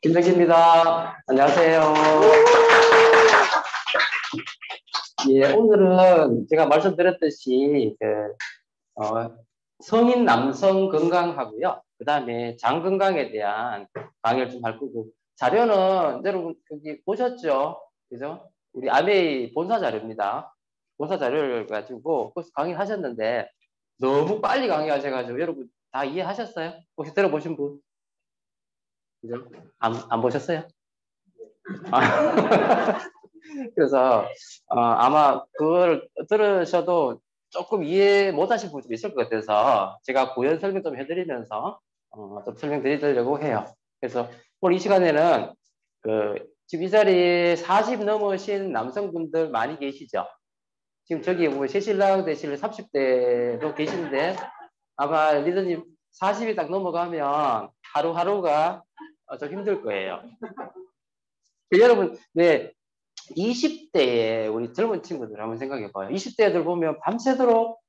김정기입니다. 안녕하세요. 예, 오늘은 제가 말씀드렸듯이 성인 남성 건강하고요. 그 다음에 장 건강에 대한 강의를 좀 할 거고, 자료는 여러분 여기 보셨죠? 그죠? 우리 아메이 본사 자료입니다. 본사 자료를 가지고 벌써 강의를 하셨는데 너무 빨리 강의하셔가지고 여러분 다 이해하셨어요? 혹시 들어보신 분? 그죠? 안 보셨어요? 그래서 아마 그걸 들으셔도 조금 이해 못하실 분도 있을 것 같아서 제가 부연 설명 좀 해드리면서 좀 설명드리려고 해요. 그래서 오늘 이 시간에는 지금 이 자리에 40 넘으신 남성분들 많이 계시죠? 지금 저기 뭐 새신랑 되실 30대도 계신데 아마 리더님 40이 딱 넘어가면 하루하루가 좀 힘들 거예요. 여러분, 네, 20대에 우리 젊은 친구들 한번 생각해 봐요. 20대들 보면 밤새도록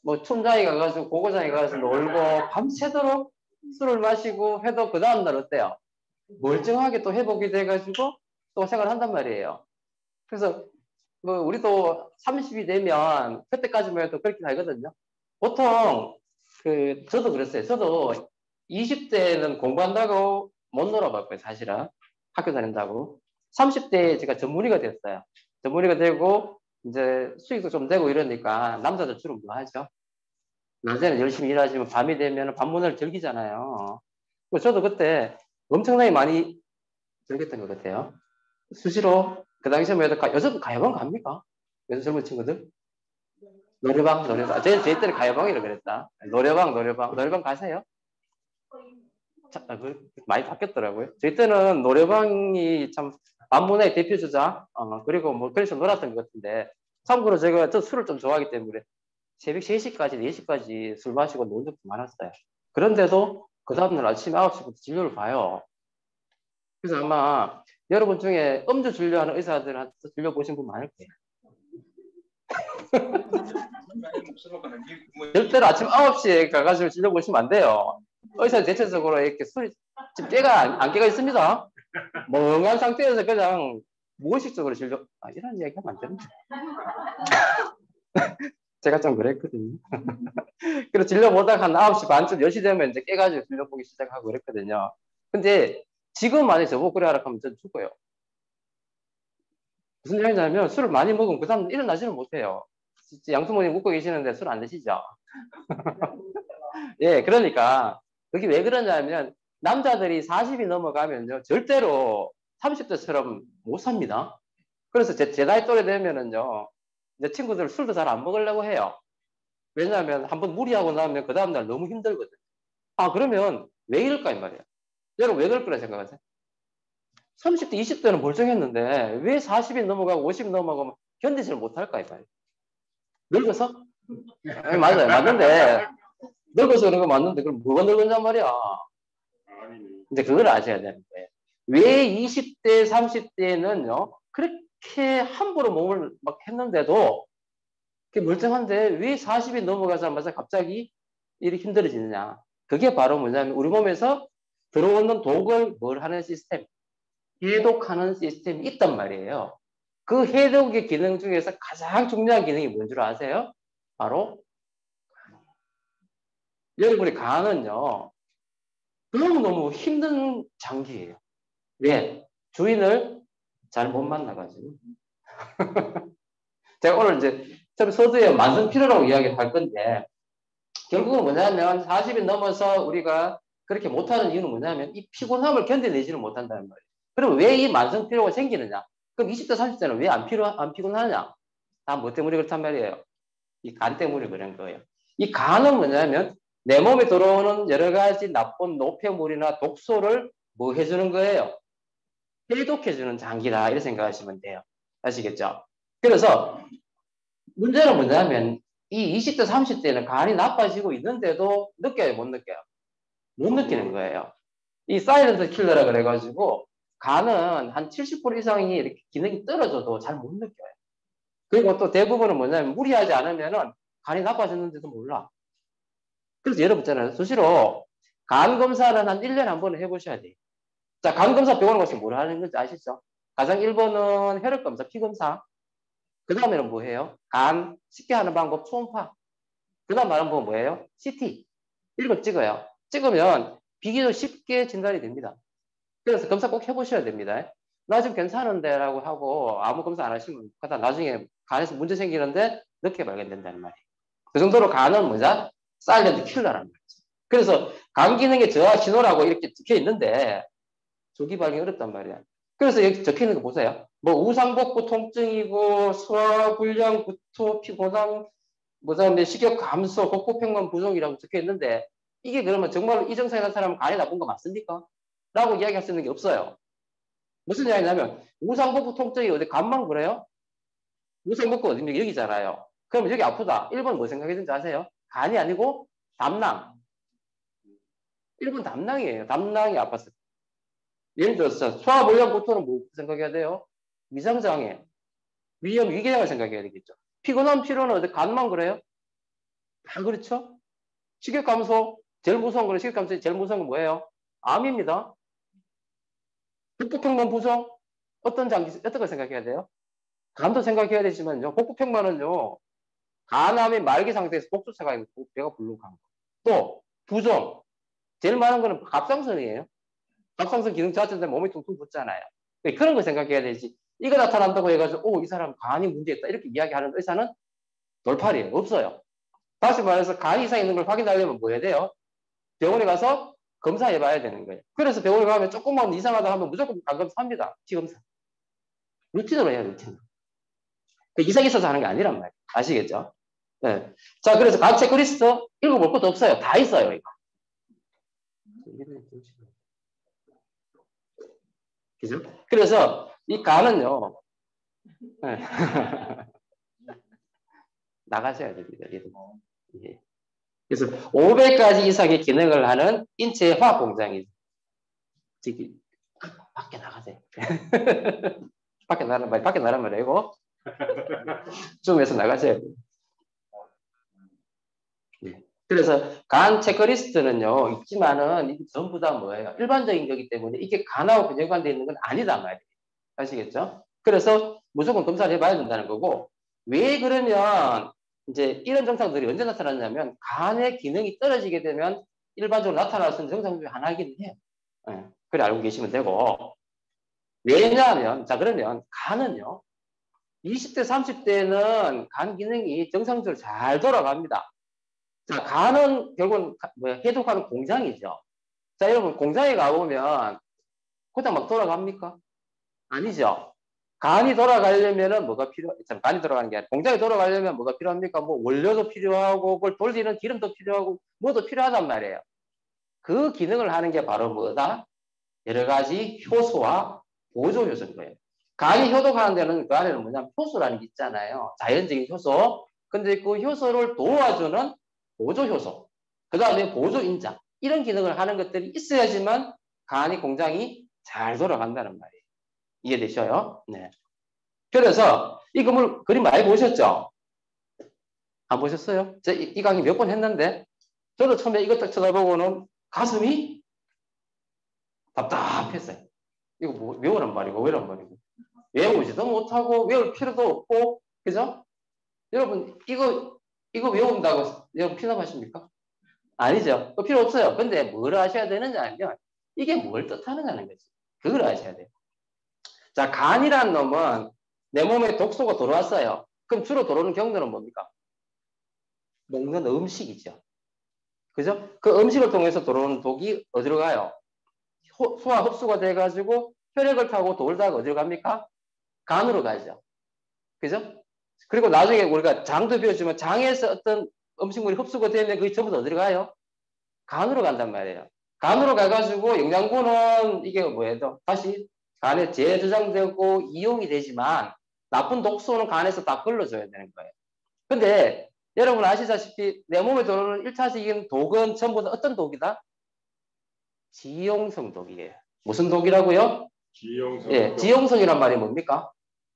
뭐 촌장에 가가지고 고고장에 가서 놀고 밤새도록 술을 마시고 해도 그 다음날 어때요? 멀쩡하게 또 회복이 돼가지고 또 생활을 한단 말이에요. 그래서 뭐 우리도 30이 되면 그때까지만 해도 그렇게 살거든요. 보통 저도 그랬어요. 저도 20대는 공부한다고 못 놀아봤고요, 사실은. 학교 다닌다고. 30대에 제가 전문의가 됐어요. 전문의가 되고, 이제 수익도 좀 되고 이러니까 남자들 주로 뭐 하죠? 낮에는 열심히 일하시면 밤이 되면 밤문을 즐기잖아요. 저도 그때 엄청나게 많이 즐겼던 것 같아요. 수시로, 그 당시에 해도 여자분 가야방 갑니까? 요즘 젊은 친구들? 노래방. 제 때는 가야방이라고 그랬다. 노래방 가세요? 많이 바뀌었더라고요. 저희 때는 노래방이 참 만문의 대표 주자, 그리고 뭐 그래서 놀았던 것 같은데, 참고로 저 술을 좀 좋아하기 때문에 새벽 3시까지, 4시까지 술 마시고 노는 적도 많았어요. 그런데도 그 다음날 아침 9시부터 진료를 봐요. 그래서 아마 여러분 중에 음주 진료하는 의사들한테 진료 보신 분 많을 거예요. 절대로 아침 9시에 가가지고 진료 보시면 안 돼요. 의사 대체적으로 이렇게 술이 지금 깨가 안 깨가 있습니다. 멍한 상태에서 그냥 무의식적으로 진료, 이런 얘기 하면 안 됩니다. 제가 좀 그랬거든요. 그래서 진료 보다가 한 9시 반쯤 10시 되면 이제 깨가지고 진료 보기 시작하고 그랬거든요. 근데 지금 만약에 저보고 그래 하라 하면 전 죽어요. 무슨 얘기냐면 술을 많이 먹으면 그 다음 일어나지는 못해요. 양수모님 웃고 계시는데 술 안 드시죠? 예, 그러니까 그게 왜 그러냐면 남자들이 40이 넘어가면요 절대로 30대처럼 못 삽니다. 그래서 제 나이 또래 되면은요 이제 친구들 술도 잘 안 먹으려고 해요. 왜냐하면 한번 무리하고 나면 그 다음날 너무 힘들거든. 그러면 왜 이럴까 이 말이야. 여러분 왜 그럴 거라 생각하세요? 30대, 20대는 멀쩡했는데 왜 40이 넘어가고 50이 넘어가면 견디지를 못할까 이 말이야. 늙어서? 맞아요. 맞는데 늙어서 그런 거 맞는데 그럼 뭐가 늙었냔 말이야. 이제 그걸 아셔야 되는 거예요. 왜 20대, 30대는요, 그렇게 함부로 몸을 막 했는데도 멀쩡한데 왜 40이 넘어가자마자 갑자기 이렇게 힘들어지느냐. 그게 바로 뭐냐면 우리 몸에서 들어오는 독을 뭘 하는 시스템, 해독하는 시스템이 있단 말이에요. 그 해독의 기능 중에서 가장 중요한 기능이 뭔 줄 아세요? 바로 여러분이 간은요, 너무너무 힘든 장기예요. 왜? 주인을 잘 못 만나가지고. 제가 오늘 이제 좀 서두에 만성피로라고 이야기를 할 건데, 결국은 뭐냐면 40이 넘어서 우리가 그렇게 못하는 이유는 뭐냐면 이 피곤함을 견뎌내지를 못한다는 말이에요. 그럼 왜 이 만성피로가 생기느냐? 그럼 20대, 30대는 왜 안 피곤하느냐? 다 뭐 때문에 그렇단 말이에요. 이 간 때문에 그런 거예요. 이 간은 뭐냐면 내 몸에 들어오는 여러 가지 나쁜 노폐물이나 독소를 뭐 해주는 거예요? 해독해주는 장기다. 이렇게 생각하시면 돼요. 아시겠죠? 그래서 문제는 뭐냐면 이 20대, 30대는 간이 나빠지고 있는데도 느껴요, 못 느껴요? 못 느끼는 거예요. 이 사이런트 킬러라 그래가지고 간은 한 70% 이상이 이렇게 기능이 떨어져도 잘 못 느껴요. 그리고 또 대부분은 뭐냐면 무리하지 않으면은 간이 나빠졌는데도 몰라. 그래서 여러분 있잖아요. 수시로 간 검사는 한 1년에 한 번은 해보셔야 돼요. 자, 간 검사 병원에 가서 뭘 하는 건지 아시죠? 가장 1번은 혈액 검사, 피 검사. 그 다음에는 뭐예요? 간 쉽게 하는 방법 초음파. 그 다음 하는 방법 뭐예요? CT. 이런 걸 찍어요. 찍으면 비교적 쉽게 진단이 됩니다. 그래서 검사 꼭 해보셔야 됩니다. 나 지금 괜찮은데 라고 하고 아무 검사 안 하시면 그다 나중에 간에서 문제 생기는데 늦게 발견된다는 말이에요. 그 정도로 간은 뭐냐? 사일런트 킬러라는 말이죠. 그래서 간 기능의 저하 신호라고 이렇게 적혀 있는데 조기 발견이 어렵단 말이야. 그래서 여기 적혀 있는 거 보세요. 뭐 우상복부 통증이고 소화불량, 구토, 피곤함, 뭐다음에 식욕 감소, 복부팽만 부종이라고 적혀 있는데 이게 그러면 정말로 이 증상이 난 사람은 간이 나쁜 거 맞습니까? 라고 이야기할 수 있는 게 없어요. 무슨 이야기냐면 우상복부 통증이 어디 간만 그래요? 우상복부 어디입니까? 여기잖아요. 그러면 여기 아프다. 1번 뭐 생각했는지 아세요? 간이 아니고 담낭. 1번 담낭이에요. 담낭이 아팠어요. 예를 들어서 소화불량 구토는 뭐 생각해야 돼요? 위장장애, 위염, 위궤양을 생각해야 되겠죠. 피곤한 피로는 어디 간만 그래요? 다 그렇죠? 식욕 감소, 제일 무서운 거는 식욕 감소 제일 무서운 건 뭐예요? 암입니다. 복부팽만 부종, 어떤 걸 생각해야 돼요? 간도 생각해야 되지만요. 복부팽만은요. 간암이 말기 상태에서 복수차가 있고 배가 불룩한 거. 또 부종, 제일 많은 거는 갑상선이에요. 갑상선 기능 저하인데 몸이 퉁퉁 붓잖아요. 그런 거 생각해야 되지. 이거 나타난다고 해가지고 이 사람 간이 문제있다 이렇게 이야기하는 의사는 돌팔이에요. 없어요. 다시 말해서 간 이상 있는 걸 확인하려면 뭐 해야 돼요? 병원에 가서 검사해봐야 되는 거예요. 그래서 병원에 가면 조금만 이상하다 하면 무조건 간 검사합니다. 피검사. 루틴으로 해야 루틴. 이상이 있어서 하는 게 아니란 말이에요. 아시겠죠? 네. 자, 그래서 간 체크리스트 읽어볼 것도 없어요. 다 있어요. 이거. 그죠? 그래서 이 간은요. 네. 나가셔야 됩니다. 예. 그래서 500가지 이상의 기능을 하는 인체 화학 공장이죠. 저기 밖에 나가세요. 밖에 나란 말이고 줌에서 나가셔야 돼요. 예. 그래서 간 체크리스트는요 있지만은 이게 전부 다 뭐예요? 일반적인 거기 때문에 이게 간하고 연관되어 있는 건 아니다 말이에요. 아시겠죠? 그래서 무조건 검사를 해봐야 된다는 거고 왜 그러면 이제 이런 증상들이 언제 나타나냐면 간의 기능이 떨어지게 되면 일반적으로 나타날 수 있는 증상 중에 하나이긴 해요. 네, 그래 알고 계시면 되고 왜냐하면 자 그러면 간은요 20대 30대는 간 기능이 정상적으로 잘 돌아갑니다. 자 간은 결국은 해독하는 공장이죠. 자 여러분 공장에 가보면 그냥 막 돌아갑니까? 아니죠. 간이 돌아가려면은 뭐가 간이 돌아가는 게 아니라 공장이 돌아가려면 뭐가 필요합니까? 뭐 원료도 필요하고 그걸 돌리는 기름도 필요하고 뭐도 필요하단 말이에요. 그 기능을 하는 게 바로 뭐다? 여러 가지 효소와 보조 효소인 거예요. 간이 효독하는 데는 그 안에는 뭐냐면 효소라는 게 있잖아요. 자연적인 효소. 근데 그 효소를 도와주는 보조 효소. 그 다음에 보조 인자. 이런 기능을 하는 것들이 있어야지만 간이 공장이 잘 돌아간다는 말이에요. 이해되셔요? 네. 그래서 이 그림 많이 보셨죠? 안 보셨어요? 제가 이 강의 몇 번 했는데 저도 처음에 이것 딱 쳐다보고는 가슴이 답답했어요. 이거 뭐 외우란 말이고 왜란 말이고 외우지도 못하고 외울 필요도 없고 그죠? 여러분 이거 외운다고 여러분 피납하십니까? 아니죠. 그 필요 없어요. 근데 뭘 아셔야 되느냐 하면 이게 뭘 뜻하느냐는 거지. 그걸 아셔야 돼요. 자, 간이라는 놈은 내 몸에 독소가 들어왔어요. 그럼 주로 들어오는 경로는 뭡니까? 먹는 음식이죠. 그죠? 그 음식을 통해서 들어오는 독이 어디로 가요? 소화 흡수가 돼가지고 혈액을 타고 돌다가 어디로 갑니까? 간으로 가죠. 그죠? 그리고 나중에 우리가 장도 비워주면 장에서 어떤 음식물이 흡수가 되면 그게 전부 다 어디로 가요? 간으로 간단 말이에요. 간으로 가가지고 영양분은 이게 뭐예요? 다시 간에 재저장되고 이용이 되지만 나쁜 독소는 간에서 다 걸러줘야 되는 거예요. 근데 여러분 아시다시피 내 몸에 들어오는 1차적인 독은 전부 다 어떤 독이다? 지용성 독이에요. 무슨 독이라고요? 지용성. 예, 지용성이란 말이 뭡니까?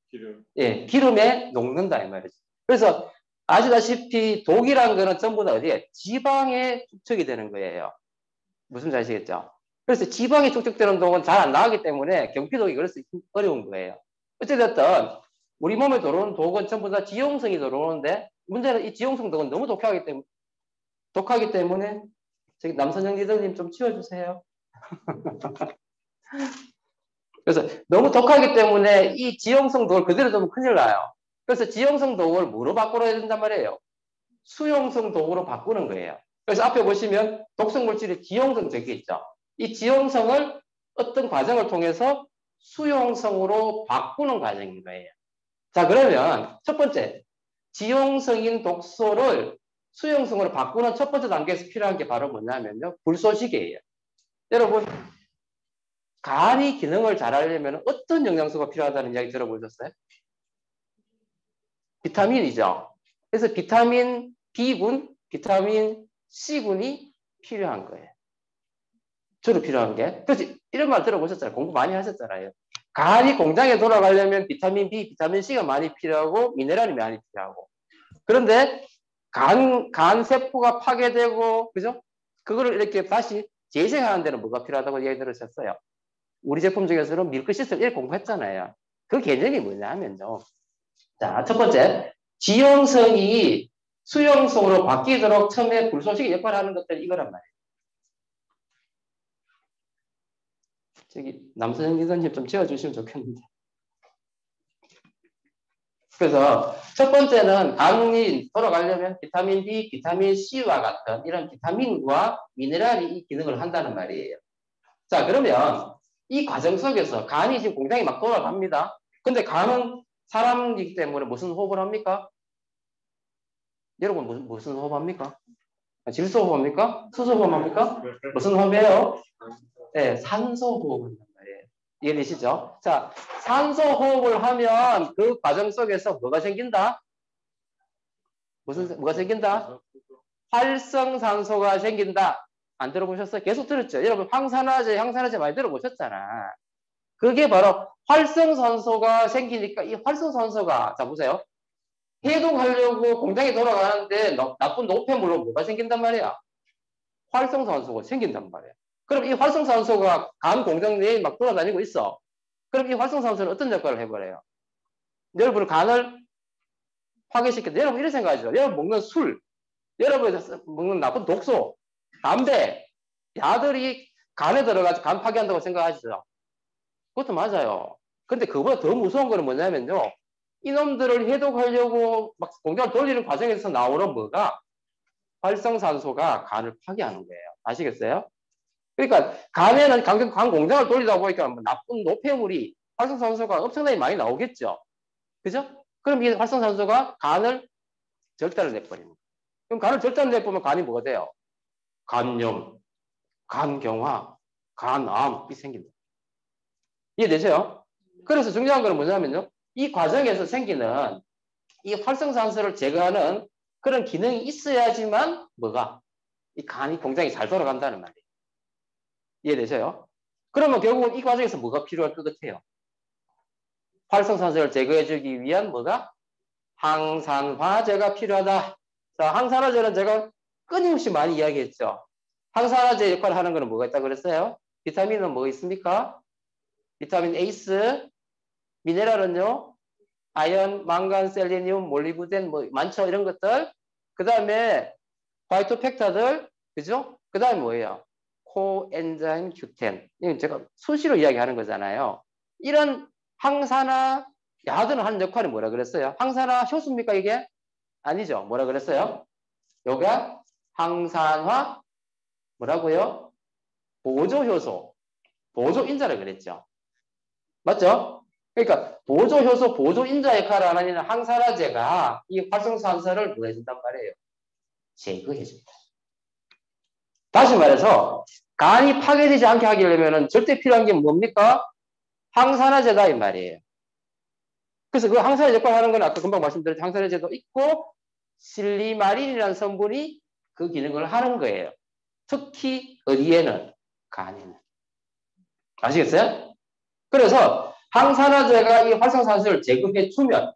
기름. 예, 기름에 녹는다 이 말이죠. 그래서 아시다시피 독이란 거는 전부 다 어디에? 지방에 축적이 되는 거예요. 무슨 말 아시겠죠? 그래서 지방이 축적되는 동은 잘 안 나가기 때문에 경피독이 그래서 어려운 거예요. 어찌됐든 우리 몸에 들어오는 독은 전부 다 지용성이 들어오는데 문제는 이 지용성 독은 너무 독하기 때문에 저기 남선영 리더님 좀 치워주세요. 그래서 너무 독하기 때문에 이 지용성 독을 그대로 두면 큰일 나요. 그래서 지용성 독을 뭐로 바꾸어야 된단 말이에요? 수용성 독으로 바꾸는 거예요. 그래서 앞에 보시면 독성 물질이 지용성 적혀 있죠. 이 지용성을 어떤 과정을 통해서 수용성으로 바꾸는 과정인 거예요. 자, 그러면 첫 번째, 지용성인 독소를 수용성으로 바꾸는 첫 번째 단계에서 필요한 게 바로 뭐냐면요. 불소식이에요. 여러분, 간이 기능을 잘 하려면 어떤 영양소가 필요하다는 이야기 들어보셨어요? 비타민이죠. 그래서 비타민 B군, 비타민 C군이 필요한 거예요. 주로 필요한 게. 그래서 이런 말 들어보셨잖아요. 공부 많이 하셨잖아요. 간이 공장에 돌아가려면 비타민 B, 비타민 C가 많이 필요하고 미네랄이 많이 필요하고. 그런데 간 세포가 파괴되고, 그죠? 그거를 이렇게 다시 재생하는 데는 뭐가 필요하다고 이야기 들으셨어요? 우리 제품 중에서는 밀크시스를 이렇게 공부했잖아요. 그 개념이 뭐냐면요. 자, 첫 번째, 지용성이 수용성으로 바뀌도록 처음에 불소식이 역할을 하는 것들이 이거란 말이에요. 저기 남선영 기자님 좀 지어주시면 좋겠는데. 그래서 첫 번째는 간이 돌아가려면 비타민 B, 비타민 C와 같은 이런 비타민과 미네랄이 이 기능을 한다는 말이에요. 자, 그러면 이 과정 속에서 간이 지금 공장이 막 돌아갑니다. 근데 간은 사람이기 때문에 무슨 호흡을 합니까? 여러분 무슨 호흡합니까? 질소 호흡합니까? 수소 호흡합니까? 무슨 호흡이에요? 네, 산소 호흡을 한단 말이에요. 이해되시죠? 자, 산소 호흡을 하면 그 과정 속에서 뭐가 생긴다? 뭐가 생긴다? 활성산소가 생긴다. 안 들어보셨어요? 계속 들었죠? 여러분 항산화제 많이 들어보셨잖아. 그게 바로 활성산소가 생기니까 이 활성산소가, 자 보세요. 해독하려고 공장에 돌아가는데 나쁜 노폐물로 뭐가 생긴단 말이야? 활성산소가 생긴단 말이야. 그럼 이 활성산소가 간 공장 내에 막 돌아다니고 있어. 그럼 이 활성산소는 어떤 역할을 해버려요? 여러분 간을 파괴시켜. 여러분 이런 생각하죠. 여러분 먹는 술, 여러분 먹는 나쁜 독소, 담배, 야들이 간에 들어가서 간 파괴한다고 생각하시죠? 그것도 맞아요. 근데 그보다 더 무서운 거는 뭐냐면요. 이놈들을 해독하려고 막 공장을 돌리는 과정에서 나오는 뭐가 활성산소가 간을 파괴하는 거예요. 아시겠어요? 그러니까 간에는 간 공장을 돌리다 보니까 뭐 나쁜 노폐물이 활성산소가 엄청나게 많이 나오겠죠. 그죠? 그럼 이 활성산소가 간을 절단을 내버립니다. 그럼 간을 절단을 내보면 간이 뭐가 돼요? 간염, 간경화, 간암이 생깁니다. 이해되세요? 그래서 중요한 건 뭐냐면요. 이 과정에서 생기는 이 활성산소를 제거하는 그런 기능이 있어야지만 뭐가? 이 간이 공장이 잘 돌아간다는 말이에요. 이해되세요? 그러면 결국은 이 과정에서 뭐가 필요할 것 같아요? 활성산소를 제거해주기 위한 뭐가? 항산화제가 필요하다. 자, 항산화제는 제가 끊임없이 많이 이야기했죠. 항산화제 역할을 하는 거는 뭐가 있다고 그랬어요? 비타민은 뭐 있습니까? 비타민 에이스, 미네랄은요? 아연, 망간, 셀레늄, 몰리브덴 뭐 많죠? 이런 것들. 그 다음에 파이토팩타들, 그죠? 그 다음에 뭐예요? 코엔자임 Q10. 이건 제가 수시로 이야기하는 거잖아요. 이런 항산화 야들은 하는 역할이 뭐라 그랬어요? 항산화 효소입니까 이게? 아니죠. 뭐라 그랬어요? 요가 항산화 뭐라고요? 보조효소, 보조인자를 그랬죠. 맞죠? 그러니까 보조효소, 보조인자 역할을 하는 항산화제가 이 활성산소를 뭐 해준단 말이에요? 제거해준다. 다시 말해서 간이 파괴되지 않게 하려면 절대 필요한 게 뭡니까? 항산화제다 이 말이에요. 그래서 그 항산화제 역할을 하는 건 아까 금방 말씀드린 항산화제도 있고 실리마린이라는 성분이 그 기능을 하는 거예요. 특히 어디에는? 간에는. 아시겠어요? 그래서 항산화제가 이 활성산소를 제거해 주면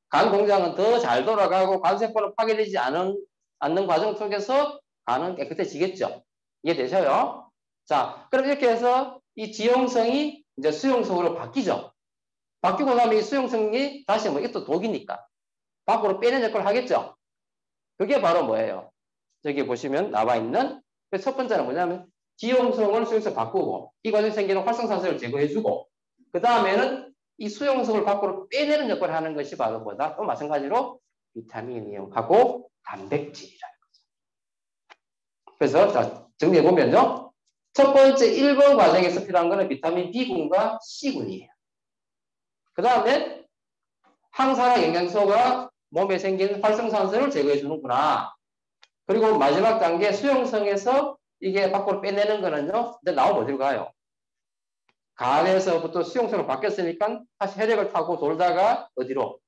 간 공장은 더 잘 돌아가고 간세포는 파괴되지 않는 과정 속에서 간은 깨끗해지겠죠. 이해되셔요? 자, 그럼 이렇게 해서 이 지용성이 이제 수용성으로 바뀌죠. 바뀌고 나면 이 수용성이 다시 뭐 이것도 독이니까 밖으로 빼는 역할을 하겠죠. 그게 바로 뭐예요? 저기 보시면 나와 있는 첫 번째는 뭐냐면 지용성을 수용성 바꾸고 이 과정에 생기는 활성산소를 제거해주고 그 다음에는 이 수용성을 밖으로 빼내는 역할을 하는 것이 바로 뭐다? 또 마찬가지로 비타민하고 단백질이라는 거죠. 그래서 자, 정리해보면요. 첫 번째 1번 과정에서 필요한 거는 비타민 B군과 C군이에요. 그 다음에 항산화 영양소가 몸에 생긴 활성산소를 제거해 주는구나. 그리고 마지막 단계 수용성에서 이게 밖으로 빼내는 거는요. 이제 나오면 어디로 가요? 간에서부터 수용성으로 바뀌었으니까 다시 혈액을 타고 돌다가 어디로?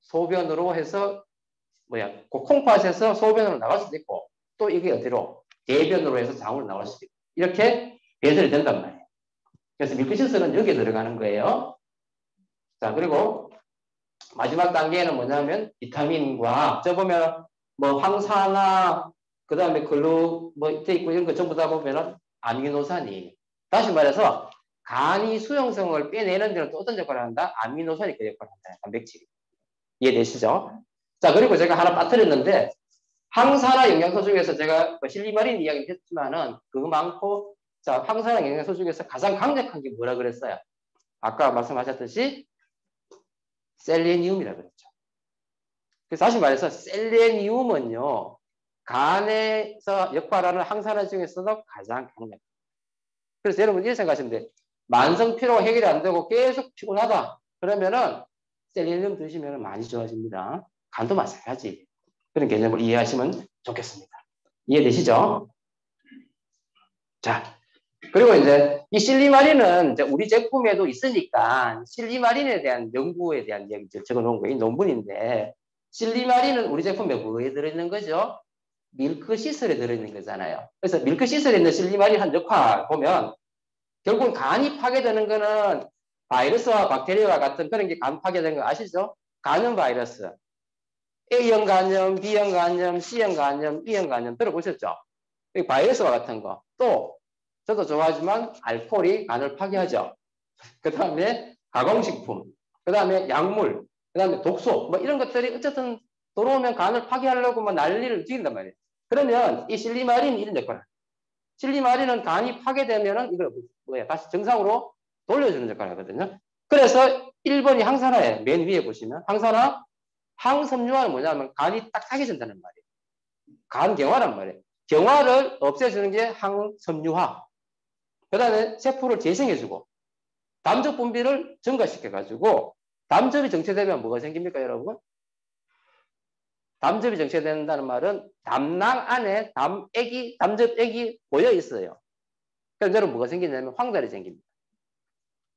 소변으로 해서 그 콩팥에서 소변으로 나갈 수도 있고 또 이게 어디로? 대변으로 해서 장으로 나올 수도 있고 이렇게 배설이 된단 말이에요. 그래서 밀크시스는 여기에 들어가는 거예요. 자, 그리고 마지막 단계는 뭐냐면 비타민과 저 보면 뭐 황산화 그다음에 글루 뭐 이때 있고 이런 거 전부 다 보면은 아미노산이 다시 말해서 간이 수용성을 빼내는 데는 또 어떤 역할을 한다? 아미노산이 그 역할을 한다. 단백질이. 이해되시죠? 자, 그리고 제가 하나 빠뜨렸는데 항산화 영양소 중에서 제가 실리마린 이야기를 했지만은 그거 많고 자, 항산화 영양소 중에서 가장 강력한 게 뭐라 그랬어요? 아까 말씀하셨듯이 셀레니움이라고 그랬죠. 그래서 다시 말해서 셀레니움은요. 간에서 역할하는 항산화 중에서도 가장 강력. 그래서 여러분 이렇게 생각하시면 돼요. 만성 피로가 해결이 안 되고 계속 피곤하다. 그러면은 셀레니움 드시면 많이 좋아집니다. 간도 마찬가지. 그런 개념을 이해하시면 좋겠습니다. 이해되시죠? 자, 그리고 이제 이 실리마린은 이제 우리 제품에도 있으니까 실리마린에 대한 연구에 대한 이야기 적어놓은 거예요. 논문인데 실리마린은 우리 제품에 뭐에 들어있는 거죠? 밀크시슬에 들어있는 거잖아요. 그래서 밀크시슬에 있는 실리마린 한 역할 보면 결국 간이 파괴되는 거는 바이러스와 박테리아와 같은 그런 게 간 파괴되는 거 아시죠? 간염 바이러스. A형 간염, B형 간염, C형 간염, E형 간염 들어보셨죠? 바이러스와 같은 거. 또 저도 좋아하지만 알코올이 간을 파괴하죠. 그 다음에 가공식품, 그 다음에 약물, 그 다음에 독소 뭐 이런 것들이 어쨌든 들어오면 간을 파괴하려고 뭐 난리를 죽인단 말이에요. 그러면 이 실리마린 이런 역할을 실리마린은 간이 파괴되면은 이걸 뭐야 다시 정상으로 돌려주는 역할을 하거든요. 그래서 1번이 항산화예요. 맨 위에 보시면 항산화 항섬유화는 뭐냐면 간이 딱 사겨진다는 말이에요. 간 경화란 말이에요. 경화를 없애주는 게 항섬유화. 그 다음에 세포를 재생해주고 담즙 분비를 증가시켜가지고 담즙이 정체되면 뭐가 생깁니까 여러분? 담즙이 정체된다는 말은 담낭 안에 담즙액이 모여 있어요. 그럼 여러분 뭐가 생기냐면 황달이 생깁니다.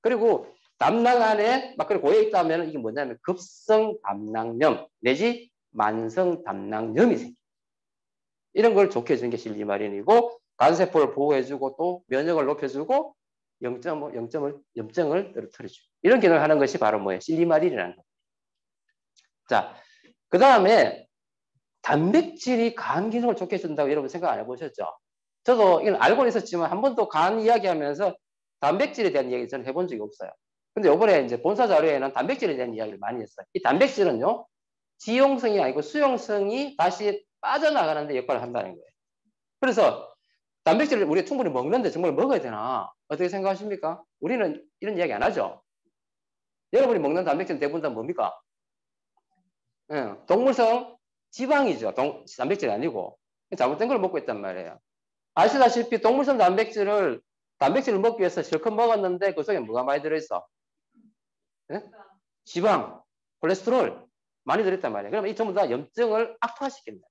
그리고 담낭 안에 막 그렇게 고여 있다면 이게 뭐냐면 급성 담낭염 내지 만성 담낭염이 생깁니다. 이런 걸 좋게 해주는 게 실리마린이고 간세포를 보호해주고 또 면역을 높여주고 염증을 떨어뜨려주고 이런 기능을 하는 것이 바로 뭐예요? 실리마린이라는 거예요. 자, 그 다음에 단백질이 간 기능을 좋게 해준다고 여러분 생각 안 해보셨죠? 저도 이건 알고는 있었지만 한 번도 간 이야기하면서 단백질에 대한 이야기 저는 해본 적이 없어요. 근데 이번에 이제 본사 자료에는 단백질에 대한 이야기를 많이 했어요. 이 단백질은요, 지용성이 아니고 수용성이 다시 빠져나가는 데 역할을 한다는 거예요. 그래서 단백질을 우리가 충분히 먹는데 정말 먹어야 되나? 어떻게 생각하십니까? 우리는 이런 이야기 안 하죠. 여러분이 먹는 단백질은 대부분 다 뭡니까? 동물성 지방이죠. 단백질이 아니고. 잘못된 걸 먹고 있단 말이에요. 아시다시피 동물성 단백질을 먹기 위해서 실컷 먹었는데 그 속에 뭐가 많이 들어있어? 네? 지방, 콜레스테롤 많이 들어있단 말이에요. 그러면 이 전부 다 염증을 악화시킵니다.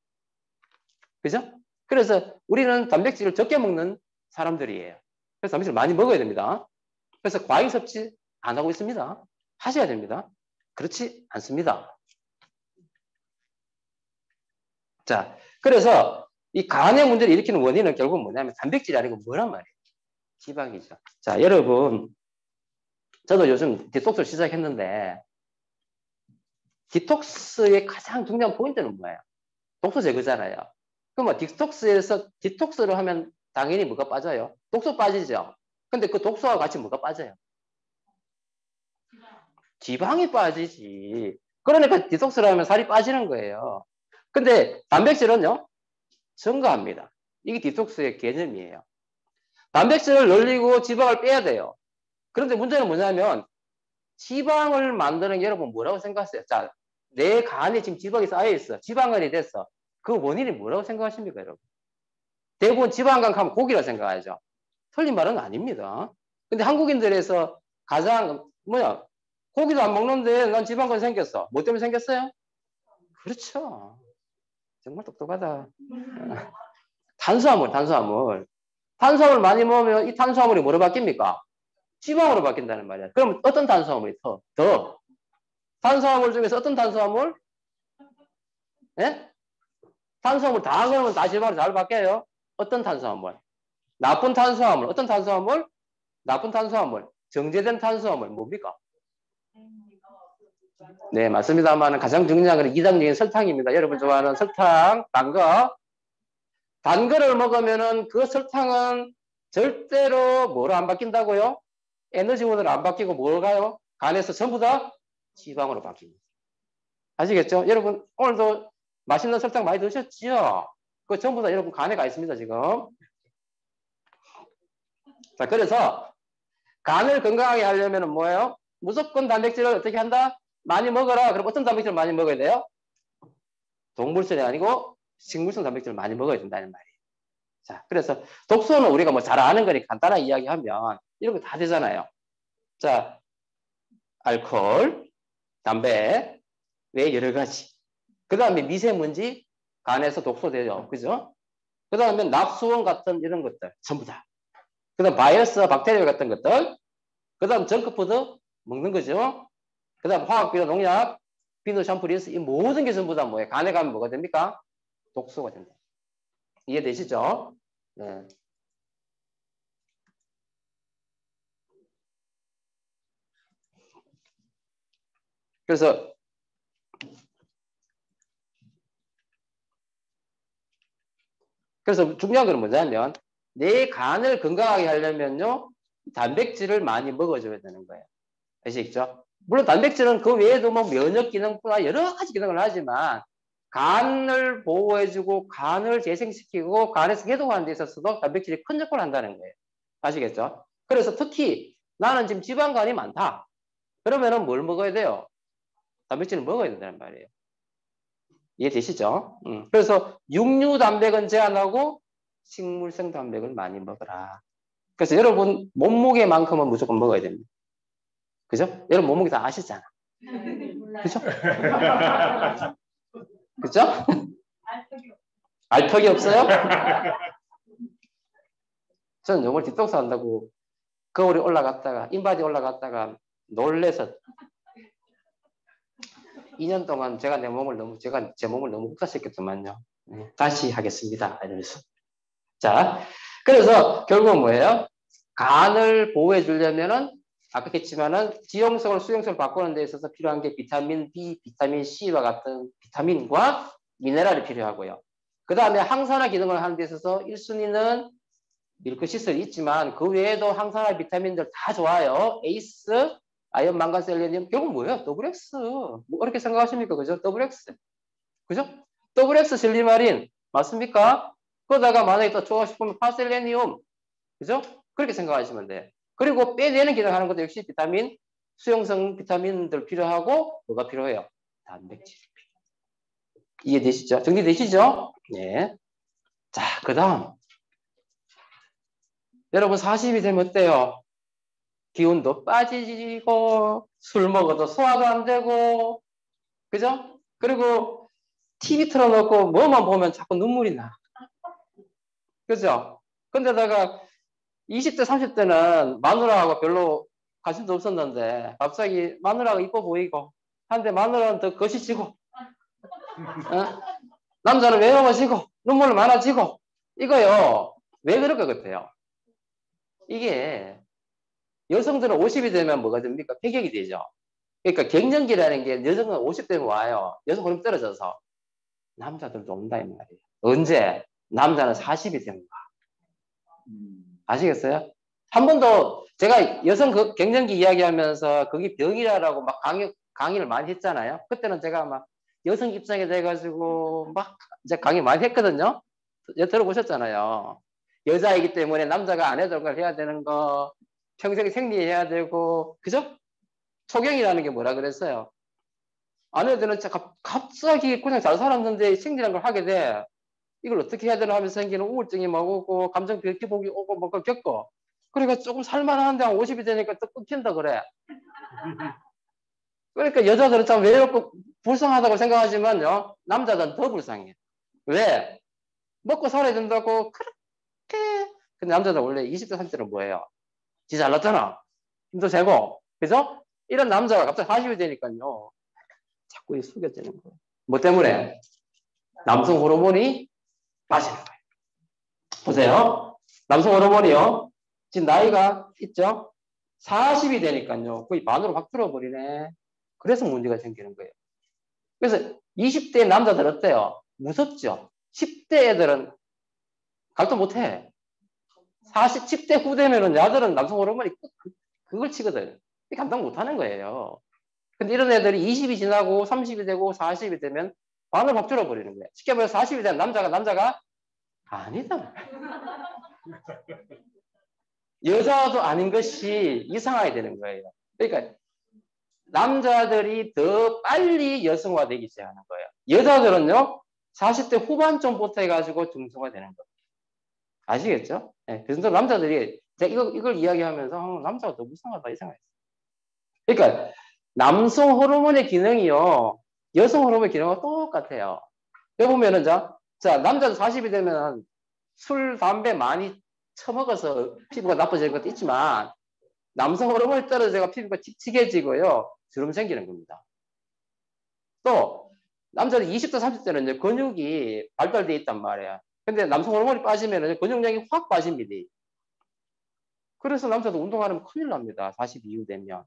그죠? 그래서 우리는 단백질을 적게 먹는 사람들이에요. 그래서 단백질을 많이 먹어야 됩니다. 그래서 과잉 섭취 안 하고 있습니다. 하셔야 됩니다. 그렇지 않습니다. 자, 그래서 이 간의 문제를 일으키는 원인은 결국 뭐냐면 단백질이 아니고 뭐란 말이에요? 지방이죠. 자, 여러분, 저도 요즘 디톡스를 시작했는데 디톡스의 가장 중요한 포인트는 뭐예요? 독소 제거잖아요. 그럼 뭐 디톡스를 하면 당연히 뭐가 빠져요? 독소 빠지죠. 근데 그 독소와 같이 뭐가 빠져요? 지방이 빠지지. 그러니까 디톡스를 하면 살이 빠지는 거예요. 근데 단백질은요? 증가합니다. 이게 디톡스의 개념이에요. 단백질을 늘리고 지방을 빼야 돼요. 그런데 문제는 뭐냐면 지방을 만드는 게 여러분 뭐라고 생각하세요? 자, 내 간에 지금 지방이 쌓여있어. 지방간이 됐어. 그 원인이 뭐라고 생각하십니까, 여러분? 대부분 지방간 하면 고기라 생각하죠. 틀린 말은 아닙니다. 근데 한국인들에서 가장 고기도 안 먹는데 난 지방간 생겼어. 뭐 때문에 생겼어요? 그렇죠. 정말 똑똑하다. 탄수화물. 탄수화물 많이 먹으면 이 탄수화물이 뭐로 바뀝니까? 지방으로 바뀐다는 말이야. 그럼 어떤 탄수화물이 더? 탄수화물 중에서 어떤 탄수화물? 예? 탄수화물 다 그러면 다 지방으로 잘 바뀌어요. 어떤 탄수화물? 나쁜 탄수화물. 어떤 탄수화물? 나쁜 탄수화물. 정제된 탄수화물 뭡니까? 네, 맞습니다만 가장 중요한 건 이상적인 설탕입니다. 여러분 좋아하는 설탕, 단 거. 단 거를 먹으면은 그 설탕은 절대로 뭐로 안 바뀐다고요? 에너지원으로 안 바뀌고 뭘 가요? 간에서 전부 다 지방으로 바뀝니다. 아시겠죠? 여러분 오늘도 맛있는 설탕 많이 드셨지요? 그 전부 다 여러분 간에 가 있습니다, 지금. 자, 그래서 간을 건강하게 하려면 뭐예요? 무조건 단백질을 어떻게 한다? 많이 먹어라. 그럼 어떤 단백질을 많이 먹어야 돼요? 동물성이 아니고 식물성 단백질을 많이 먹어야 된다는 말이에요. 자, 그래서 독소는 우리가 뭐 잘 아는 거니까 간단하게 이야기하면 이런 거 다 되잖아요. 자, 알코올, 담배, 외 여러 가지. 그 다음에 미세먼지, 간에서 독소돼요. 그죠? 그 다음에 납수원 같은 이런 것들, 전부 다. 그 다음 바이러스, 박테리아 같은 것들. 그 다음 정크푸드, 먹는 거죠. 그 다음 화학비료, 농약, 비누, 샴푸, 린스, 이 모든 게 전부 다 뭐예요? 간에 가면 뭐가 됩니까? 독소가 된다. 이해되시죠? 네. 그래서 중요한 건 뭐냐면 내 간을 건강하게 하려면요 단백질을 많이 먹어줘야 되는 거예요. 아시겠죠? 물론 단백질은 그 외에도 뭐 면역 기능이나 여러 가지 기능을 하지만 간을 보호해주고 간을 재생시키고 간에서 해독하는 데 있어서도 단백질이 큰 역할을 한다는 거예요. 아시겠죠? 그래서 특히 나는 지금 지방간이 많다. 그러면은 뭘 먹어야 돼요? 단백질을 먹어야 된다는 말이에요. 이해되시죠? 그래서 육류 단백은 제한하고 식물성 단백을 많이 먹어라. 그래서 여러분 몸무게만큼은 무조건 먹어야 됩니다. 그죠? 여러분 몸무게 다 아시잖아. 그죠? 그죠? 알턱이 없어요? 저는 요걸 디톡스 한다고 거울에 올라갔다가 인바디 올라갔다가 놀래서 2년 동안 제가 제 몸을 너무 흑사시켰더만요. 다시 하겠습니다. 이러면서. 자, 그래서 결국은 뭐예요? 간을 보호해 주려면은 아까 했지만은 지용성을 수용성을 바꾸는 데 있어서 필요한 게 비타민 B, 비타민 C와 같은 비타민과 미네랄이 필요하고요. 그 다음에 항산화 기능을 하는 데 있어서 1순위는 밀크시슬이 있지만 그 외에도 항산화 비타민들 다 좋아요. 에이스, 아연, 망간, 셀레늄. 결국 뭐예요? WX. 뭐 어렵게 생각하십니까? 그죠? WX. 그죠? WX 실리마린. 맞습니까? 그러다가 만약에 또 좋아하고 싶으면 파셀레니움. 그죠? 그렇게 생각하시면 돼요. 그리고 빼내는 기능하는 것도 역시 비타민, 수용성 비타민들 필요하고 뭐가 필요해요? 단백질이 필요해요. 이해되시죠? 정리되시죠? 네. 자, 그 다음. 여러분 40이 되면 어때요? 기운도 빠지고 술 먹어도 소화도 안 되고 그죠? 그리고 TV 틀어놓고 뭐만 보면 자꾸 눈물이 나. 그죠? 근데다가 20대, 30대는 마누라하고 별로 관심도 없었는데 갑자기 마누라가 이뻐 보이고 한데 마누라는 더 거시지고 어? 남자는 외로워지고 눈물 많아지고 이거요. 왜 그럴 것 같아요? 이게 여성들은 50이 되면 뭐가 됩니까? 폐경이 되죠. 그러니까 갱년기라는 게 여성은 50대면 와요. 여성 호르몬 떨어져서 남자들도 온다 이 말이에요. 언제? 남자는 40이 되면 와. 아시겠어요? 한 번도 제가 여성 갱년기 이야기하면서 그게 병이라고 막 강의를 많이 했잖아요. 그때는 제가 막 여성 입장에 돼가지고 막 이제 강의 많이 했거든요. 들어보셨잖아요. 여자이기 때문에 남자가 안 해도 걸 해야 되는 거, 평생 생리해야 되고, 그죠? 초경이라는 게 뭐라 그랬어요? 아내들은 갑자기 그냥 잘 살았는데 생리라는 걸 하게 돼. 이걸 어떻게 해야 되나 하면서 생기는 우울증이 막 오고, 감정 기복이 오고, 뭔가 겪고. 그러니까 조금 살만한데 한 50이 되니까 또 끊긴다 그래. 그러니까 여자들은 참 외롭고 불쌍하다고 생각하지만요. 남자들은 더 불쌍해. 왜? 먹고 살아야 된다고 그렇게. 근데 남자들 원래 20대, 30대는 뭐예요? 지 잘났잖아. 힘도 세고. 그죠? 이런 남자가 갑자기 40이 되니까요. 자꾸 숙여지는 거예요. 뭐 때문에? 남성 호르몬이 빠지는 거예요. 보세요. 남성 호르몬이요. 지금 나이가 있죠? 40이 되니까요. 거의 반으로 확 줄어버리네. 그래서 문제가 생기는 거예요. 그래서 20대 남자들 어때요? 무섭죠? 10대 애들은 갈도 못해. 10대 후대면은 야들은 남성 호르몬이 그걸 치거든. 감당 못하는 거예요. 근데 이런 애들이 20이 지나고 30이 되고 40이 되면 반을 확 줄어버리는 거예요. 쉽게 말해서 40이 된 남자가 아니다. 여자도 아닌 것이 이상하게 되는 거예요. 그러니까 남자들이 더 빨리 여성화되기 시작하는 거예요. 여자들은요, 40대 후반쯤부터 해가지고 중성화되는 거예요. 아시겠죠? 네, 그래서 남자들이 제가 이걸 이야기하면서 남자가 너무 이상하다 이상했어요. 그러니까 남성 호르몬의 기능이요, 여성 호르몬의 기능과 똑같아요. 여기 보면은 자 남자도 40이 되면 술, 담배 많이 처먹어서 피부가 나빠지는 것도 있지만 남성 호르몬이 떨어져서 피부가 칙칙해지고요. 주름 생기는 겁니다. 또 남자는 20대, 30대는 이제 근육이 발달돼 있단 말이에요. 근데 남성 호르몬이 빠지면 근육량이 확 빠집니다. 그래서 남자도 운동하면 큰일 납니다. 40 이후 되면.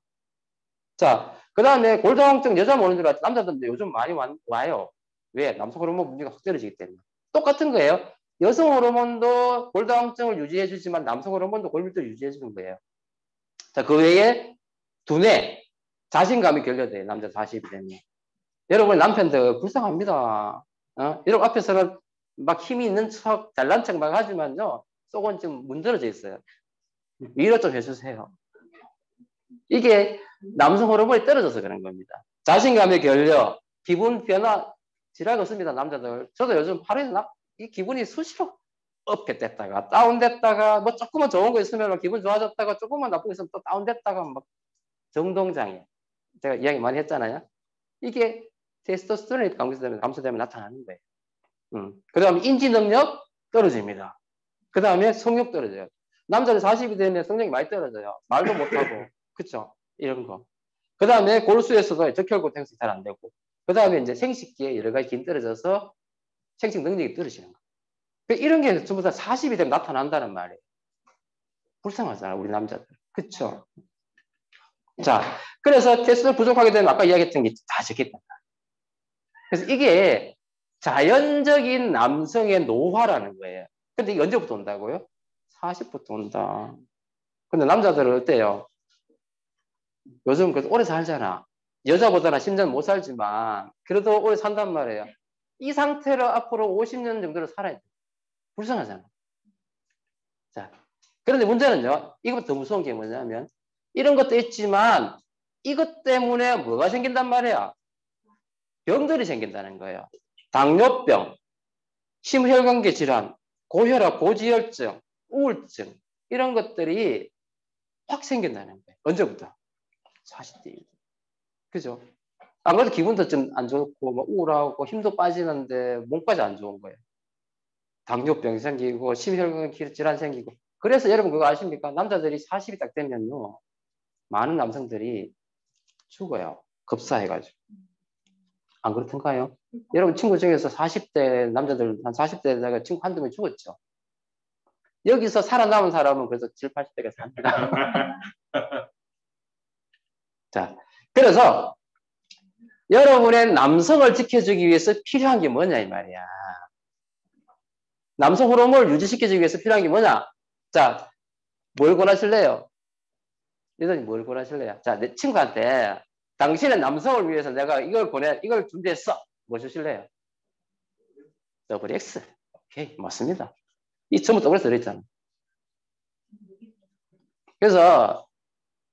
자, 그 다음에 골다공증 여자 모는 줄 알았지 남자들도 요즘 많이 와요. 왜? 남성 호르몬 분비가 확 떨어지기 때문에. 똑같은 거예요. 여성 호르몬도 골다공증을 유지해주지만 남성 호르몬도 골밀도를 유지해주는 거예요. 자, 그 외에 두뇌, 자신감이 결여돼요. 남자 40이 되면. 여러분 남편들 불쌍합니다. 여러분 앞에서는 막 힘이 있는 척, 잘난 척 막 하지만요. 속은 좀 문드러져 있어요. 위로 좀 해주세요. 이게 남성 호르몬이 떨어져서 그런 겁니다. 자신감의 결여, 기분 변화, 지랄 없습니다. 남자들. 저도 요즘 하루에 이 기분이 수시로 업게 됐다가 다운됐다가 뭐 조금만 좋은 거 있으면 기분 좋아졌다가 조금만 나쁜 거 있으면 또 다운됐다가 막 정동장애. 제가 이야기 많이 했잖아요. 이게 테스토스테론이 감소되면 나타나는 거예요. 그 다음에 인지 능력 떨어집니다. 그 다음에 성욕 떨어져요. 남자들 40이 되면 성욕이 많이 떨어져요. 말도 못하고. 그쵸? 이런 거. 그 다음에 골수에서도 적혈구탱수 잘 안 되고. 그 다음에 이제 생식기에 여러 가지 기능이 떨어져서 생식 능력이 떨어지는 거예요. 이런 게 전부 다 40이 되면 나타난다는 말이에요. 불쌍하잖아, 우리 남자들. 그쵸? 자, 그래서 테스트를 부족하게 되면 아까 이야기했던 게 다 적겠다. 그래서 이게 자연적인 남성의 노화라는 거예요. 근데 이게 언제부터 온다고요? 40부터 온다. 근데 남자들은 어때요? 요즘 그래도 오래 살잖아. 여자보다는 10년 못 살지만 그래도 오래 산단 말이에요. 이 상태로 앞으로 50년 정도를 살아야 돼. 불쌍하잖아. 자, 그런데 문제는요. 이것보다 더 무서운 게 뭐냐면 이런 것도 있지만 이것 때문에 뭐가 생긴단 말이야? 병들이 생긴다는 거예요. 당뇨병, 심혈관계 질환, 고혈압, 고지혈증, 우울증 이런 것들이 확 생긴다는 거예요. 언제부터? 40대. 그죠? 안 그래도 기분도 좀 안 좋고 막 우울하고 힘도 빠지는데 몸까지 안 좋은 거예요. 당뇨병 생기고 심혈관계 질환 생기고. 그래서 여러분 그거 아십니까? 남자들이 40이 딱 되면요. 많은 남성들이 죽어요. 급사해가지고. 안 그렇던가요? 여러분 친구 중에서 40대 남자들 한 40대에다가 친구 한두 명 죽었죠. 여기서 살아남은 사람은 그래서 7, 80대가 삽니다. 자, 그래서 여러분의 남성을 지켜주기 위해서 필요한 게 뭐냐 이 말이야. 남성 호르몬을 유지시켜주기 위해서 필요한 게 뭐냐? 자, 뭘 권하실래요? 여러분이 뭘 권하실래요? 자, 내 친구한테 당신의 남성을 위해서 내가 이걸 준비했어. 뭐 주실래요? 더블 X. 오케이, 맞습니다. 이 전부 더블 X 들어있잖아. 그래서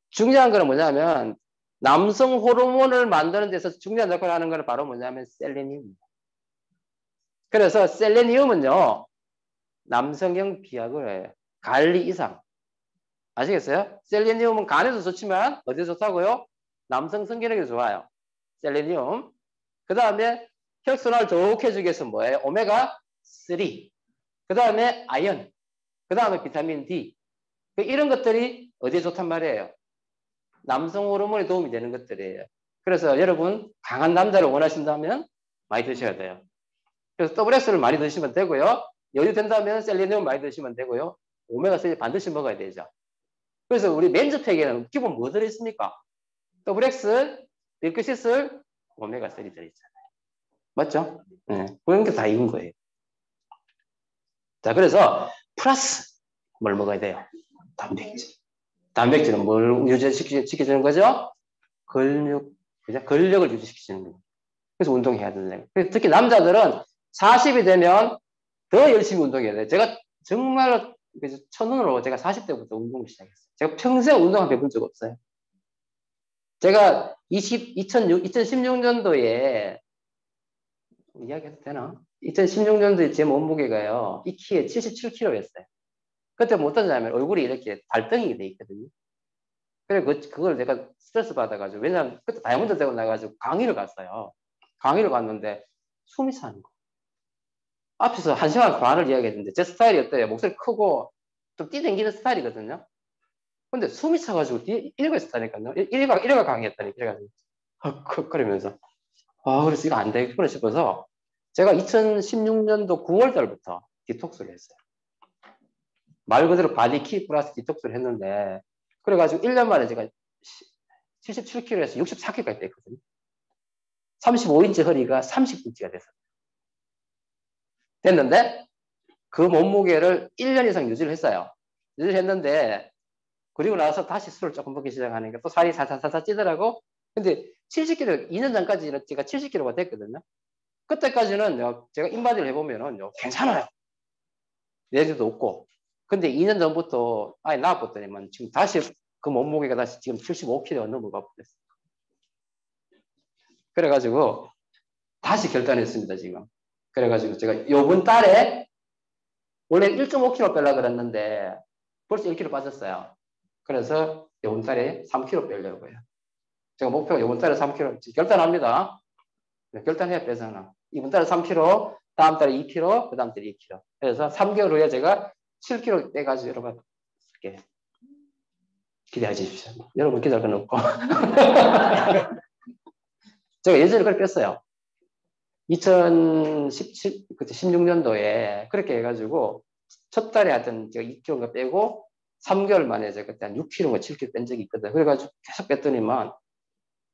중요한 거는 뭐냐면 남성 호르몬을 만드는 데서 중요한 역할을 하는 거는 바로 뭐냐면 셀레니움입니다. 그래서 셀레니움은요, 남성형 비약을 해요. 갈리 이상. 아시겠어요? 셀레니움은 간에도 좋지만 어디에 좋다고요? 남성 성기능에도 좋아요. 셀레니움. 그 다음에 혈순환을 좋게 해주기 위해서 뭐예요? 오메가 3. 그 다음에 아연. 그 다음에 비타민 D. 이런 것들이 어디에 좋단 말이에요? 남성 호르몬에 도움이 되는 것들이에요. 그래서 여러분 강한 남자를 원하신다면 많이 드셔야 돼요. 그래서 WS를 많이 드시면 되고요. 여유 된다면 셀레니움 많이 드시면 되고요. 오메가3 반드시 먹어야 되죠. 그래서 우리 맨즈팩에는 기본 뭐 들어있습니까? WX, 밀크시슬, 오메가3 들어있잖아요. 맞죠? 네. 그런 게 다 익은 거예요. 자, 그래서 플러스 뭘 먹어야 돼요? 단백질. 단백질은 뭘 유지시켜주는 거죠? 근육, 그죠? 근력을 유지시키는 거예요. 그래서 운동해야 된다. 특히 남자들은 40이 되면 더 열심히 운동해야 돼요. 제가 정말 첫눈으로 제가 40대부터 운동을 시작했어요. 제가 평생 운동 한 번 해본 적 없어요. 제가 2016년도에 이야기해도 되나? 2016년도에 제 몸무게가요. 이 키에 77kg였어요. 그때 뭐 어떠냐면 얼굴이 이렇게 달덩이가 돼 있거든요. 그래 그걸 내가 스트레스 받아가지고 왜냐면 그때 다이아몬드 되고 나가지고 강의를 갔어요. 강의를 갔는데 숨이 차는 거. 앞에서 1시간 반을 이야기했는데 제 스타일이 어때요? 목소리 크고 좀 뛰댕기는 스타일이거든요. 근데 숨이 차가지고 뒤에 이러고 있었다니까요. 이래가 강의했다니까. 그래가지고 그러면서 그래서 이거 안 되겠구나 싶어서 제가 2016년도 9월 달부터 디톡스를 했어요. 말 그대로 바디키 플러스 디톡스를 했는데 그래가지고 1년 만에 제가 77kg에서 64kg까지 뺐거든요. 35인치 허리가 30인치가 됐어요. 됐는데 그 몸무게를 1년 이상 유지를 했어요. 유지를 했는데 그리고 나서 다시 술을 조금 먹기 시작하니까 또 살이 살살살살 찌더라고. 근데 70kg, 2년 전까지는 제가 70kg가 됐거든요. 그때까지는 제가 인바디를 해보면은 괜찮아요. 내지도 없고. 근데 2년 전부터 아예 나왔더니만 지금 다시 그 몸무게가 다시 지금 75kg 넘어가 버렸어요. 그래가지고 다시 결단했습니다, 지금. 그래가지고 제가 요번 달에 원래 1.5kg 빼려고 그랬는데 벌써 1kg 빠졌어요. 그래서 요번 달에 3kg 빼려고요. 제가 목표가 요번 달에 3kg 결단합니다. 결단해야 빼잖아. 이번 달에 3kg, 다음 달에 2kg, 그 다음 달에 2kg. 그래서 3개월 후에 제가 7kg 빼가지고 여러분 기대해 주십시오. 여러분 기대할 건 없고. 제가 예전에 그렇게 뺐어요. 2017, 16년도에 그렇게 해가지고 첫 달에 하여튼 제가 2kg가 빼고 3개월 만에 제가 그때 한 6kg가 7kg 뺀 적이 있거든. 그래가지고 계속 뺐더니만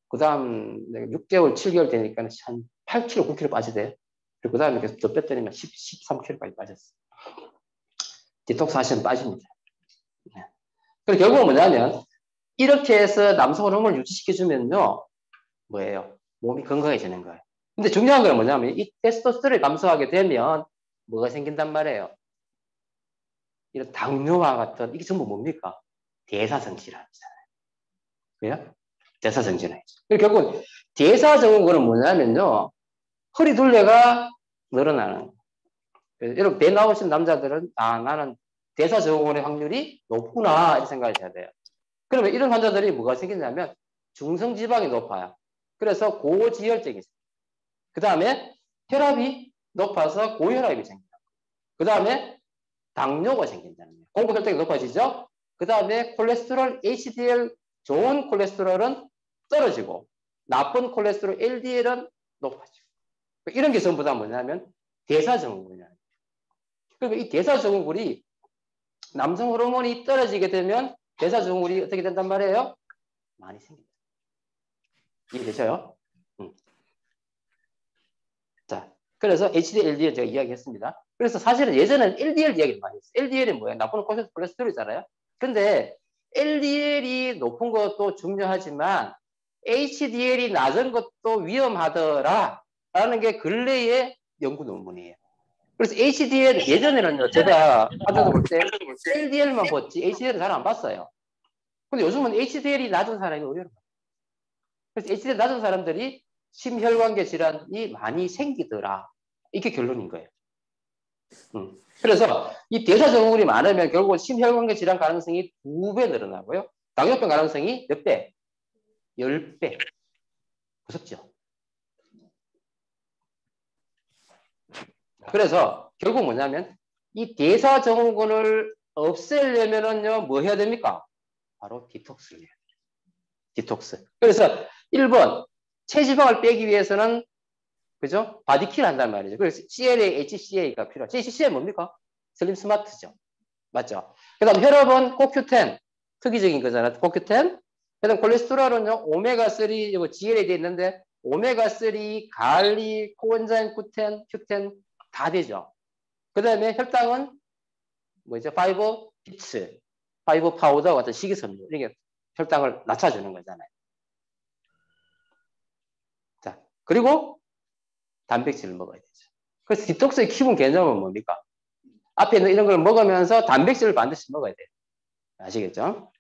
그 다음 6개월, 7개월 되니까 한 8kg, 9kg 빠지대요. 그리고 그 다음에 계속 더 뺐더니만 13kg까지 빠졌어요. 디톡스 하시면 빠집니다. 그리고 결국은 뭐냐면 이렇게 해서 남성 호르몬을 유지시켜주면요. 뭐예요? 몸이 건강해지는 거예요. 근데 중요한 건 뭐냐면 이 테스토스테론이 감소하게 되면 뭐가 생긴단 말이에요. 이런 당뇨와 같은 이게 전부 뭡니까? 대사성 질환이잖아요. 그래요? 대사성 질환이죠. 결국 대사증후군은 뭐냐면요. 허리 둘레가 늘어나는. 여러분 배 나오신 남자들은 나는 대사증후군의 확률이 높구나 이렇게 생각하셔야 돼요. 그러면 이런 환자들이 뭐가 생기냐면 중성지방이 높아요. 그래서 고지혈증이 있어요. 그 다음에 혈압이 높아서 고혈압이 생긴다. 그 다음에 당뇨가 생긴다는 거예요. 공급혈당이 높아지죠. 그 다음에 콜레스테롤, HDL 좋은 콜레스테롤은 떨어지고 나쁜 콜레스테롤 LDL은 높아지고 이런 게 전부 다 뭐냐면 대사증후군이에요. 그리고 이 대사증후군이 남성 호르몬이 떨어지게 되면 대사증후군이 어떻게 된단 말이에요? 많이 생깁니다. 이해되셔요? 자, 그래서 HDL, LDL 제가 이야기했습니다. 그래서 사실은 예전에는 LDL 이야기를 많이 했어요. LDL이 뭐예요? 나쁜 콜레스테롤이잖아요. 근데 LDL이 높은 것도 중요하지만 HDL이 낮은 것도 위험하더라 라는 게 근래의 연구 논문이에요. 그래서 HDL 예전에는요, 제가 환자도 볼 때 LDL만 봤지 HDL을 잘 안 봤어요. 근데 요즘은 HDL이 낮은 사람이 의외로 많아요. 그래서 HDL 낮은 사람들이 심혈관계 질환이 많이 생기더라. 이게 결론인 거예요. 그래서 이 대사증후군이 많으면 결국 심혈관계 질환 가능성이 2배 늘어나고요. 당뇨병 가능성이 몇 배? 10배. 무섭죠? 그래서 결국 뭐냐면 이 대사증후군을 없애려면은요, 뭐 해야 됩니까? 바로 디톡스를 해야 돼요. 디톡스. 그래서 1번 체지방을 빼기 위해서는 그죠? 바디킬 한단 말이죠. 그래서 CLA, HCA가 필요하죠. HCA 뭡니까? 슬림 스마트죠. 맞죠? 그 다음 혈압은 CoQ10. 특이적인 거잖아. CoQ10. 그 다음 콜레스테롤은요, 오메가3, 이거 GL에 돼 있는데, 오메가3, 갈리, 코엔자임 Q10, Q10 다 되죠. 그 다음에 혈당은 뭐죠? 파이버 피츠, 파이버 파우더 같은 식이섬유. 이게 혈당을 낮춰주는 거잖아요. 자, 그리고 단백질을 먹어야 되죠. 그래서 디톡스의 기본 개념은 뭡니까? 앞에 있는 이런 걸 먹으면서 단백질을 반드시 먹어야 돼요. 아시겠죠?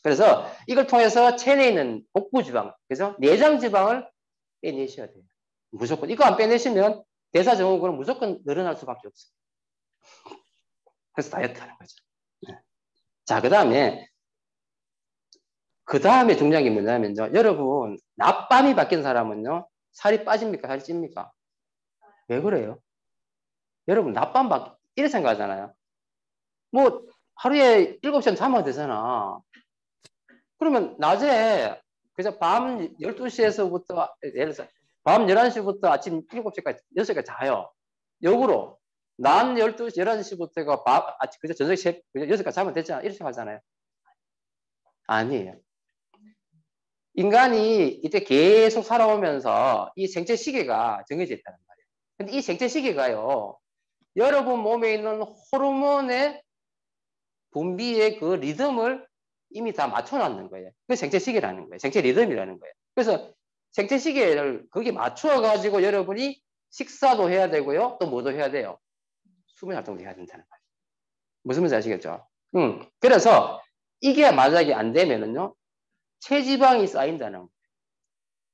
그래서 이걸 통해서 체내에 있는 복부 지방, 그죠? 내장 지방을 빼내셔야 돼요. 무조건. 이거 안 빼내시면 대사증후군은 무조건 늘어날 수밖에 없어요. 그래서 다이어트 하는 거죠. 자, 그 다음에 중요한 게 뭐냐면요. 여러분, 낮밤이 바뀐 사람은요, 살이 빠집니까? 살이 찝니까? 왜 그래요? 여러분, 이렇게 생각하잖아요. 뭐, 하루에 7시간 자면 되잖아. 그러면 낮에, 그래서 밤 12시에서부터, 예를 들어서, 밤 11시부터 아침 7시까지, 6시까지 자요. 역으로, 낮 12시, 11시부터가 그저 저녁 6시까지 자면 되잖아. 이렇게 생각하잖아요. 아니에요. 인간이 이때 계속 살아오면서 이 생체 시계가 정해져 있다는 말이에요. 근데 이 생체 시계가요, 여러분 몸에 있는 호르몬의 분비의 그 리듬을 이미 다 맞춰놨는 거예요. 그게 생체 시계라는 거예요. 생체 리듬이라는 거예요. 그래서 생체 시계를 거기 맞춰가지고 여러분이 식사도 해야 되고요. 또 뭐도 해야 돼요? 수면 활동도 해야 된다는 거예요. 무슨 말인지 아시겠죠? 그래서 이게 만약에 안 되면은요, 체지방이 쌓인다는 거예요.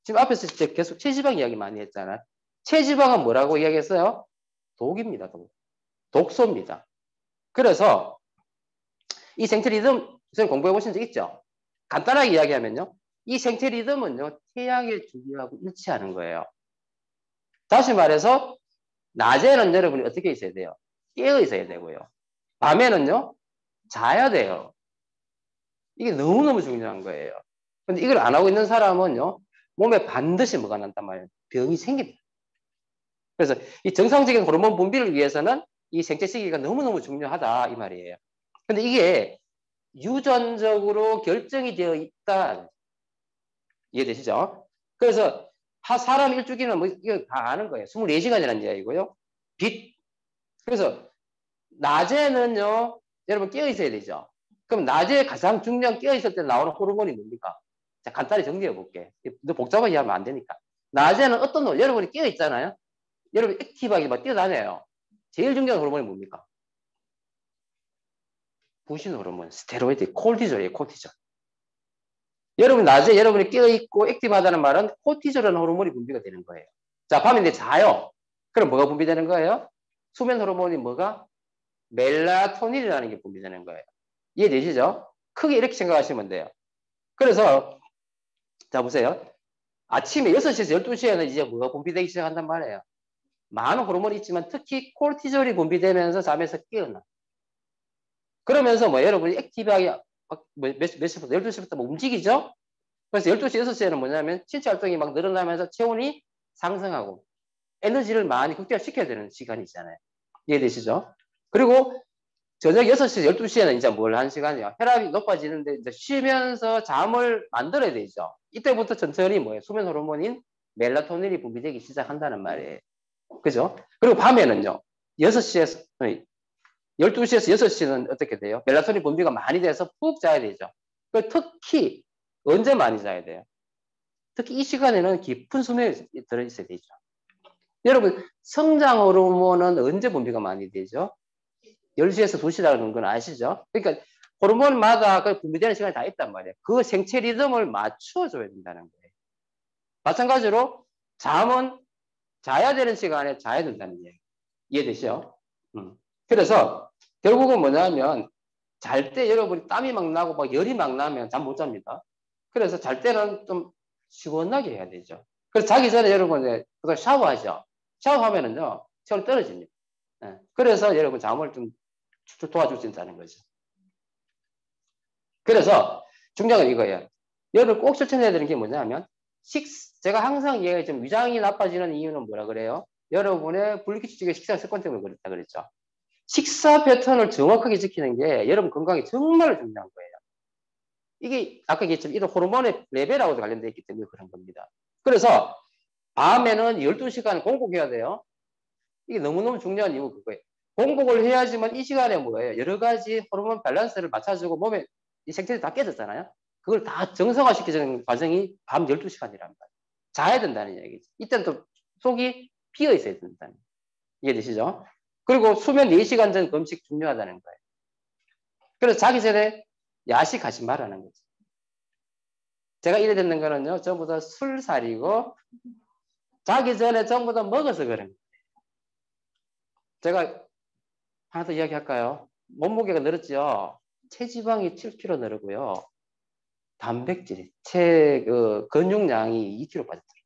지금 앞에서 계속 체지방 이야기 많이 했잖아요. 체지방은 뭐라고 이야기했어요? 독입니다. 독소입니다. 그래서 이 생체 리듬 선생님 공부해 보신 적 있죠? 간단하게 이야기하면요. 이 생체 리듬은요. 태양의 주기하고 일치하는 거예요. 다시 말해서 낮에는 여러분이 어떻게 있어야 돼요? 깨어 있어야 되고요. 밤에는요. 자야 돼요. 이게 너무너무 중요한 거예요. 근데 이걸 안 하고 있는 사람은요. 몸에 반드시 뭐가 난단 말이에요. 병이 생깁니다. 그래서 이 정상적인 호르몬 분비를 위해서는 이 생체 시기가 너무너무 중요하다 이 말이에요. 근데 이게 유전적으로 결정이 되어 있다. 이해되시죠? 그래서 사람 일주기는 뭐 이거 다 아는 거예요. 24시간이라는 이야기고요. 그래서 낮에는요. 여러분 깨어 있어야 되죠. 그럼 낮에 가장 중요한 깨어 있을 때 나오는 호르몬이 뭡니까? 자, 간단히 정리해 볼게. 너 복잡하게 하면 안 되니까. 낮에는 여러분이 깨어 있잖아요. 여러분 액티브하게 막 뛰어다녀요. 제일 중요한 호르몬이 뭡니까? 부신 호르몬, 스테로이드, 콜티졸이에요. 콜티졸. 여러분 낮에 여러분이 깨어있고 액티브하다는 말은 콜티졸이라는 호르몬이 분비가 되는 거예요. 자, 밤에 이제 자요. 그럼 뭐가 분비되는 거예요? 수면 호르몬이 뭐가? 멜라토닌이라는 게 분비되는 거예요. 이해되시죠? 크게 이렇게 생각하시면 돼요. 그래서 자 보세요. 아침에 6시에서 12시에는 이제 뭐가 분비되기 시작한단 말이에요. 많은 호르몬이 있지만 특히 콜티졸이 분비되면서 잠에서 깨어나. 그러면서 뭐 여러분이 액티브하게 몇 시부터 12시부터 뭐 움직이죠? 그래서 12시, 6시에는 뭐냐면 신체 활동이 막 늘어나면서 체온이 상승하고 에너지를 많이 극대화시켜야 되는 시간이 있잖아요. 이해되시죠? 그리고 저녁 6시, 12시에는 이제 뭘 한 시간이요? 혈압이 높아지는데 이제 쉬면서 잠을 만들어야 되죠. 이때부터 천천히 뭐예요? 수면 호르몬인 멜라토닌이 분비되기 시작한다는 말이에요. 그죠? 그리고 밤에는요. 6시에서 12시에서 6시는 어떻게 돼요? 멜라토닌 분비가 많이 돼서 푹 자야 되죠. 특히 언제 많이 자야 돼요? 특히 이 시간에는 깊은 수면에 들어있어야 되죠. 여러분 성장 호르몬은 언제 분비가 많이 되죠? 10시에서 2시라는 건 아시죠? 그러니까 호르몬마다 그 분비되는 시간이 다 있단 말이에요. 그 생체 리듬을 맞춰줘야 된다는 거예요. 마찬가지로 잠은 자야 되는 시간에 자야 된다는 얘기. 이해되시죠? 그래서 결국은 뭐냐면 잘 때 여러분이 땀이 막 나고 막 열이 막 나면 잠 못 잡니다. 그래서 잘 때는 좀 시원하게 해야 되죠. 그래서 자기 전에 여러분 그걸 샤워하죠. 샤워하면은요 체온이 떨어집니다. 그래서 여러분 잠을 좀 도와줄 수 있다는 거죠. 그래서 중요한 건 이거예요. 여러분 꼭 실천해야 되는 게 뭐냐면 제가 항상 얘기해 좀 위장이 나빠지는 이유는 뭐라 그래요? 여러분의 불규칙적인 식사 습관 때문에 그렇다 그랬죠. 식사 패턴을 정확하게 지키는 게 여러분 건강에 정말 중요한 거예요. 이게 아까 얘기했지만 이런 호르몬의 레벨하고도 관련되어 있기 때문에 그런 겁니다. 그래서 밤에는 12시간 공복해야 돼요. 이게 너무너무 중요한 이유가 그거예요. 공복을 해야지만 이 시간에 뭐예요? 여러 가지 호르몬 밸런스를 맞춰주고 몸에 이 생체들이 다 깨졌잖아요. 그걸 다 정상화시키는 과정이 밤 12시간이란 말이에요. 자야 된다는 얘기죠. 이때는 또 속이 비어 있어야 된다는 거예요. 이해되시죠? 그리고 수면 4시간 전 금식 중요하다는 거예요. 그래서 자기 전에 야식하지 말라는 거죠. 제가 이래 듣는 거는요, 전부 다 술살이고, 자기 전에 전부 다 먹어서 그런 거예요. 제가 하나 더 이야기할까요? 몸무게가 늘었죠? 체지방이 7kg 늘었고요. 단백질이, 근육량이 2kg 빠졌더라고요.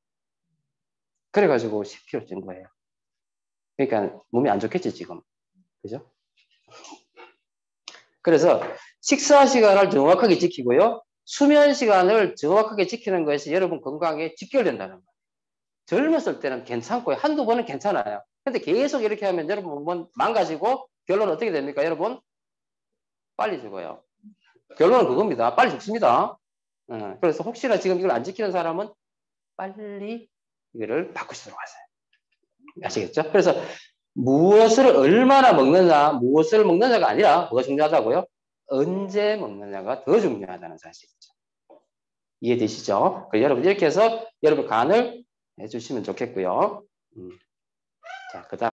그래가지고 10kg 찐 거예요. 그러니까 몸이 안 좋겠지, 지금. 그죠? 그래서 식사 시간을 정확하게 지키고요. 수면 시간을 정확하게 지키는 것이 여러분 건강에 직결된다는 거예요. 젊었을 때는 괜찮고요. 한두 번은 괜찮아요. 근데 계속 이렇게 하면 여러분 몸은 망가지고 결론은 어떻게 됩니까? 여러분 빨리 죽어요. 결론은 그겁니다. 빨리 죽습니다. 그래서 혹시나 지금 이걸 안 지키는 사람은 빨리 이거를 바꾸시도록 하세요. 아시겠죠? 그래서 무엇을 얼마나 먹느냐, 무엇을 먹느냐가 아니라 뭐가 중요하다고요? 언제 먹느냐가 더 중요하다는 사실이죠. 이해되시죠? 여러분 이렇게 해서 여러분 간을 해주시면 좋겠고요. 자, 그다음